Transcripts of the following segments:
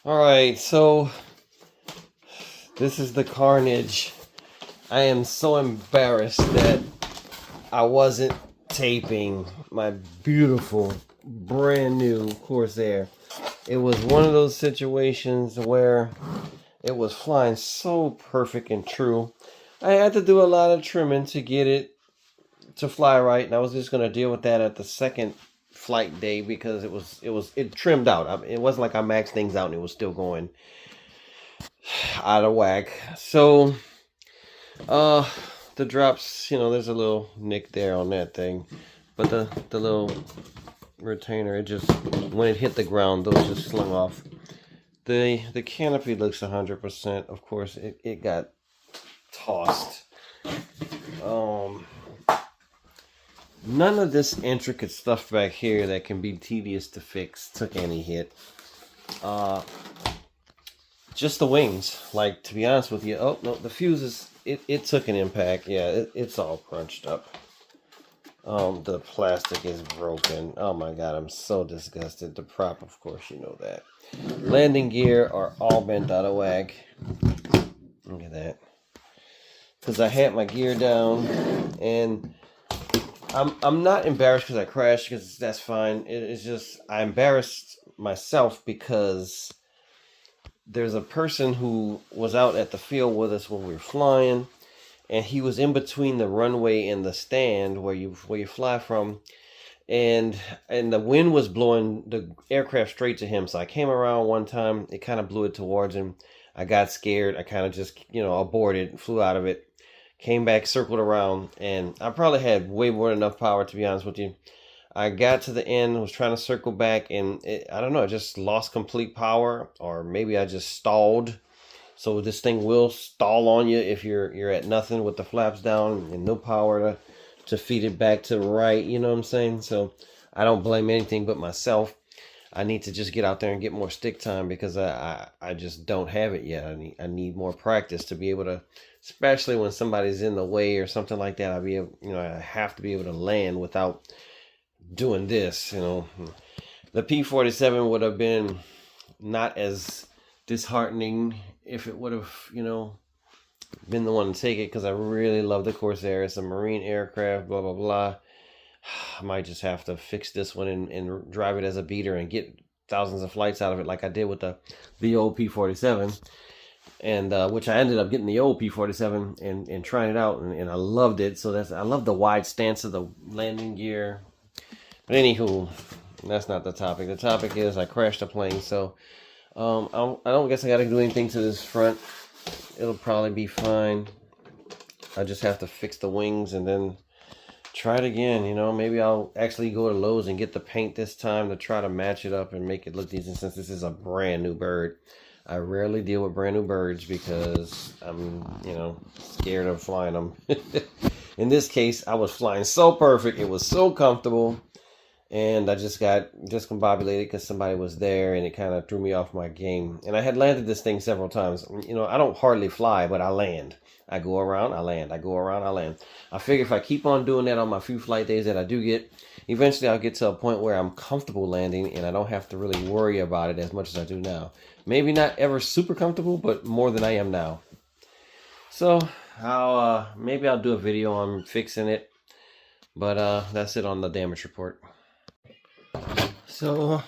Alright, so this is the carnage. I am so embarrassed that I wasn't taping my beautiful, brand new Corsair. It was one of those situations where it was flying so perfect and true. I had to do a lot of trimming to get it to fly right, and I was just going to deal with that at the second flight day because it trimmed out. It wasn't like I maxed things out and it was still going out of whack. So the drops, there's a little nick there on that thing, but the little retainer, it just, when it hit the ground, those just slung off. The canopy looks 100%. Of course, it got tossed. None of this intricate stuff back here that can be tedious to fix took any hit. Just the wings. Like, to be honest with you, oh no, the fuses, it took an impact. Yeah, it's all crunched up. The plastic is broken. Oh my god, I'm so disgusted. The prop, of course, you know that. Landing gear are all bent out of whack. Look at that. Because I had my gear down, and I'm not embarrassed because I crashed, because that's fine. It's just I embarrassed myself because there's a person who was out at the field with us when we were flying, and he was in between the runway and the stand where you fly from, and the wind was blowing the aircraft straight to him. So I came around one time, it kind of blew it towards him. I got scared. I kind of just aborted, flew out of it, came back, circled around, and I probably had way more than enough power, to be honest with you. I got to the end, was trying to circle back, and I don't know, I just lost complete power, or maybe I just stalled. So this thing will stall on you if you're at nothing with the flaps down and no power to feed it back to the right, you know what I'm saying? So I don't blame anything but myself. I need to just get out there and get more stick time because I just don't have it yet. I need more practice to be able to, especially when somebody's in the way or something like that. I have to be able to land without doing this. The P-47 would have been not as disheartening if it would have, been the one to take it, because I really love the Corsair. It's a marine aircraft, blah, blah, blah. I might just have to fix this one and drive it as a beater and get thousands of flights out of it like I did with the old P-47. And which I ended up getting the old P-47 and trying it out, and I loved it. So I love the wide stance of the landing gear. But anywho, that's not the topic. The topic is I crashed a plane, so I don't guess I got to do anything to this front. It'll probably be fine. I just have to fix the wings and then try it again. Maybe I'll actually go to Lowe's and get the paint this time to try to match it up and make it look decent, since this is a brand new bird. I rarely deal with brand new birds because I'm, scared of flying them. In this case, I was flying so perfect. It was so comfortable. And I just got discombobulated because somebody was there, and it kind of threw me off my game. And I had landed this thing several times. I don't hardly fly, but I land. I go around, I land. I go around, I land. I figure if I keep on doing that on my few flight days that I do get, eventually I'll get to a point where I'm comfortable landing and I don't have to really worry about it as much as I do now. Maybe not ever super comfortable, but more than I am now. So maybe I'll do a video on fixing it. But that's it on the damage report. So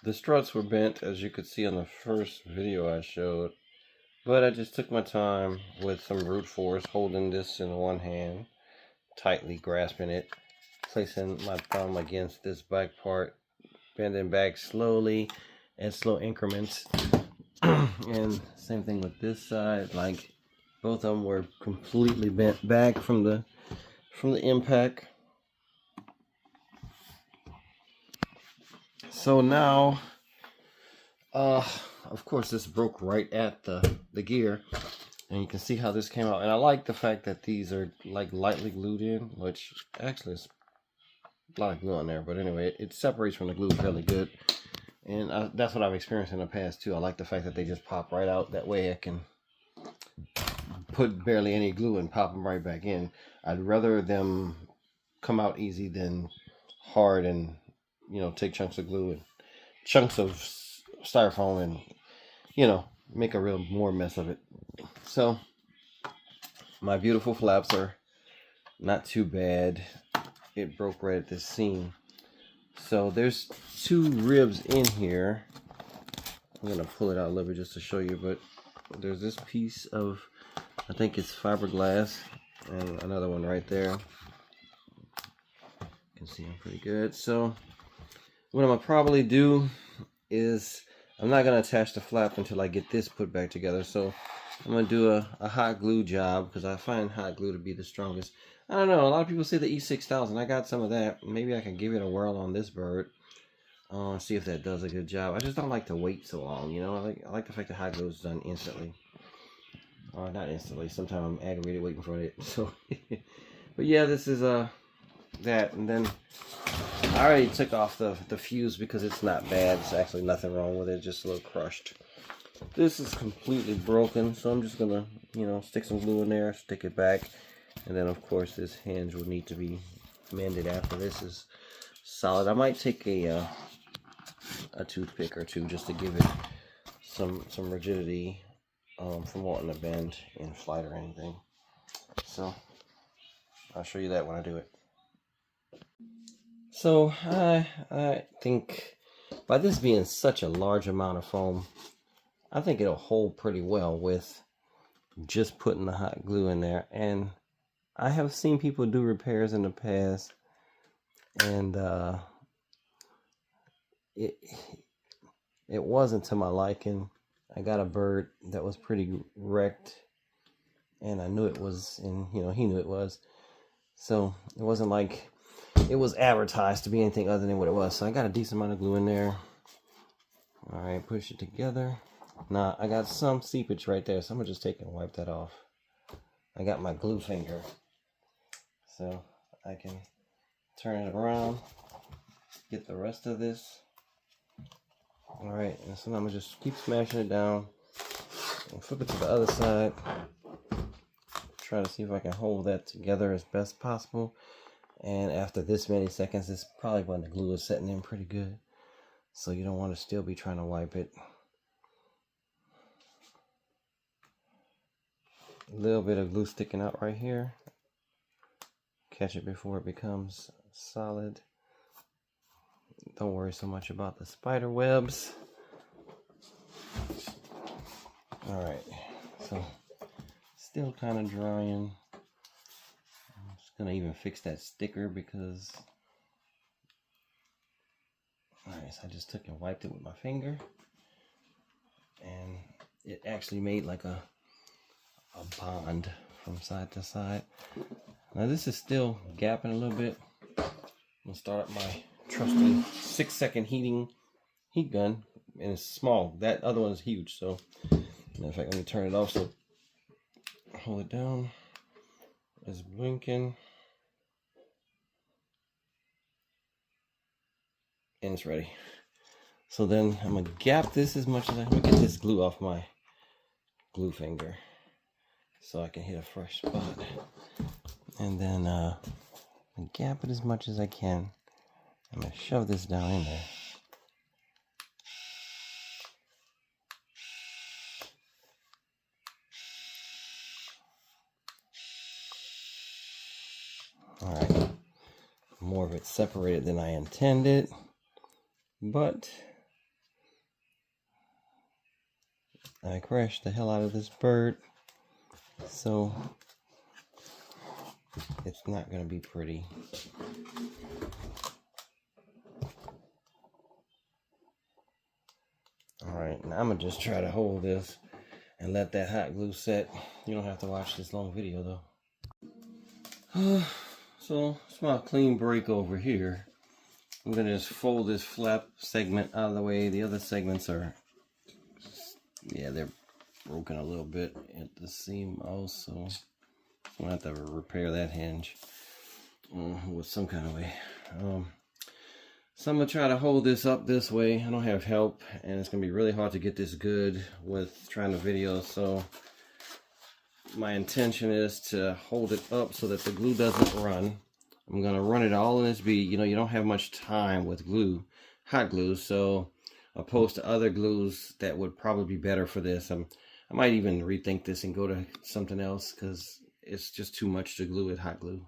the struts were bent, as you could see on the first video I showed, but I just took my time with some brute force, holding this in one hand, tightly grasping it, placing my thumb against this back part, bending back slowly at slow increments. And same thing with this side, like both of them were completely bent back from the impact. So now, of course, this broke right at the gear, and you can see how this came out. And I like the fact that these are like lightly glued in, which actually is a lot of glue on there, but anyway, it separates from the glue fairly good. And that's what I've experienced in the past too. I like the fact that they just pop right out. That way I can put barely any glue and pop them right back in. I'd rather them come out easy than hard and take chunks of glue and chunks of styrofoam and, you know, make a real more mess of it. So my beautiful flaps are not too bad. It broke right at this seam. So there's 2 ribs in here. I'm gonna pull it out a little bit just to show you, but there's this piece of, I think it's fiberglass, and another one right there. You can see them pretty good. So what I'm gonna probably do is, I'm not gonna attach the flap until I get this put back together. So I'm gonna do a hot glue job, because I find hot glue to be the strongest. I don't know, a lot of people say the E6000. I got some of that. Maybe I can give it a whirl on this bird. See if that does a good job. I just don't like to wait so long, you know. I like the fact that hot glue is done instantly. Or not instantly. Sometimes I'm aggravated waiting for it. So, but yeah, this is that. And then I already took off the fuse because it's not bad. It's actually nothing wrong with it. Just a little crushed. This is completely broken, so I'm just gonna, you know, stick some glue in there, stick it back, and then of course this hinge will need to be mended after this is solid. I might take a toothpick or two just to give it some rigidity from wanting to bend in flight or anything. So I'll show you that when I do it. So I think by this being such a large amount of foam, I think it'll hold pretty well with just putting the hot glue in there. And I have seen people do repairs in the past, and it wasn't to my liking. I got a bird that was pretty wrecked, and I knew it was, and you know, he knew it was. So it wasn't like it was advertised to be anything other than what it was. So I got a decent amount of glue in there. All right, push it together. Now I got some seepage right there, so I'm gonna just take and wipe that off. I got my glue finger, so I can turn it around, get the rest of this. All right, and so I'm gonna just keep smashing it down and flip it to the other side. Try to see if I can hold that together as best possible. And after this many seconds, it's probably when the glue is setting in pretty good. So you don't want to still be trying to wipe it. A little bit of glue sticking out right here. Catch it before it becomes solid. Don't worry so much about the spider webs. Alright, so still kind of drying. I'm just gonna even fix that sticker because, alright, so I just took and wiped it with my finger, and it actually made like a bond from side to side. Now this is still gapping a little bit. I'm gonna start up my trusty 6-second heat gun, and it's small. That other one is huge, so matter of fact, let me turn it off. So hold it down. It's blinking, and it's ready. So then I'm gonna gap this as much as I can. Get this glue off my glue finger so I can hit a fresh spot, and then gap it as much as I can. I'm gonna shove this down in there. All right, more of it separated than I intended, but I crashed the hell out of this bird, so it's not gonna be pretty. Alright, now I'm gonna just try to hold this and let that hot glue set. You don't have to watch this long video though. So it's my clean break over here. I'm gonna just fold this flap segment out of the way. The other segments are, yeah, they're broken a little bit at the seam also. I'm gonna have to repair that hinge with some kind of way. So I'm gonna try to hold this up this way. I don't have help, and it's gonna be really hard to get this good with trying to video. So my intention is to hold it up so that the glue doesn't run. I'm gonna run it all in this bead. You know, you don't have much time with glue, hot glue, so opposed to other glues that would probably be better for this. I might even rethink this and go to something else because it's just too much to glue with hot glue.